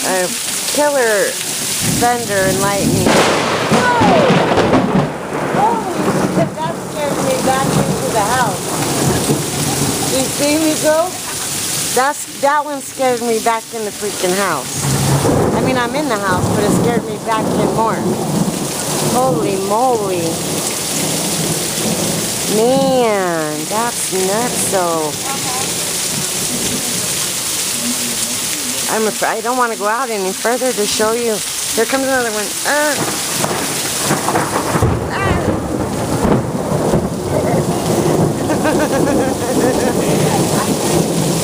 a killer thunder and lightning. Holy shit, that scared me back into the house. You see me go? That one scared me back in the freaking house. I mean, I'm in the house, but it scared me back in more. Holy moly. Man, that's nuts though. I don't want to go out any further to show you. Here comes another one.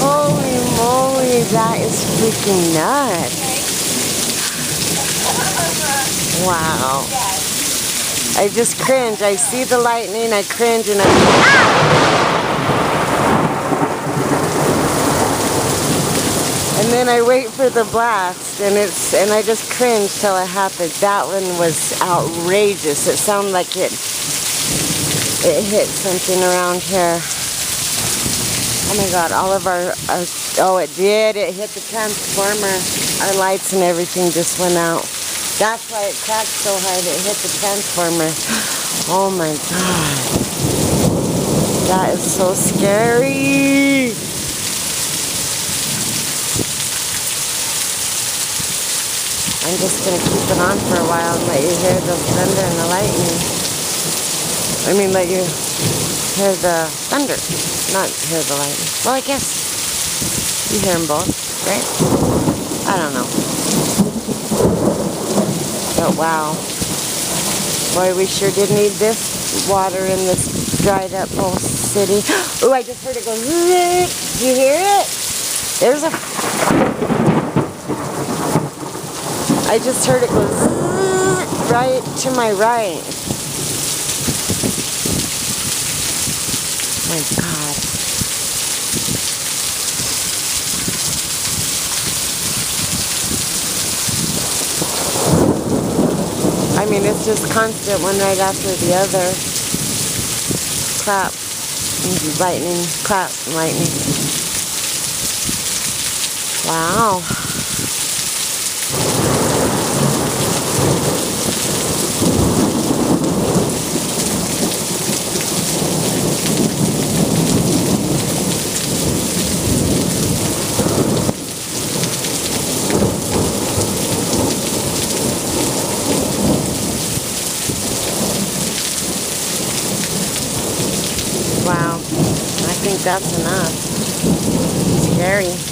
Holy moly, that is freaking nuts. Wow. I just cringe. I see the lightning, I cringe, and and then I wait for the blast, and I just cringe till it happens. That one was outrageous. It sounded like it hit something around here. Oh my God, all of our oh, it did. It hit the transformer. Our lights and everything just went out. That's why it cracked so hard. It hit the transformer. Oh my God. That is so scary. I'm just going to keep it on for a while and let you hear the thunder and the lightning. I mean, let you hear the thunder, not hear the lightning. Well, I guess you hear them both, right? I don't know. But wow. Boy, we sure did need this water in this dried up whole city. Oh, I just heard it go zzz. Do you hear it? There's a... I just heard it go zzz right to my right. Oh my God. I mean, it's just constant, one right after the other. Clap, lightning, clap, lightning. Wow. Wow, I think that's enough. Scary.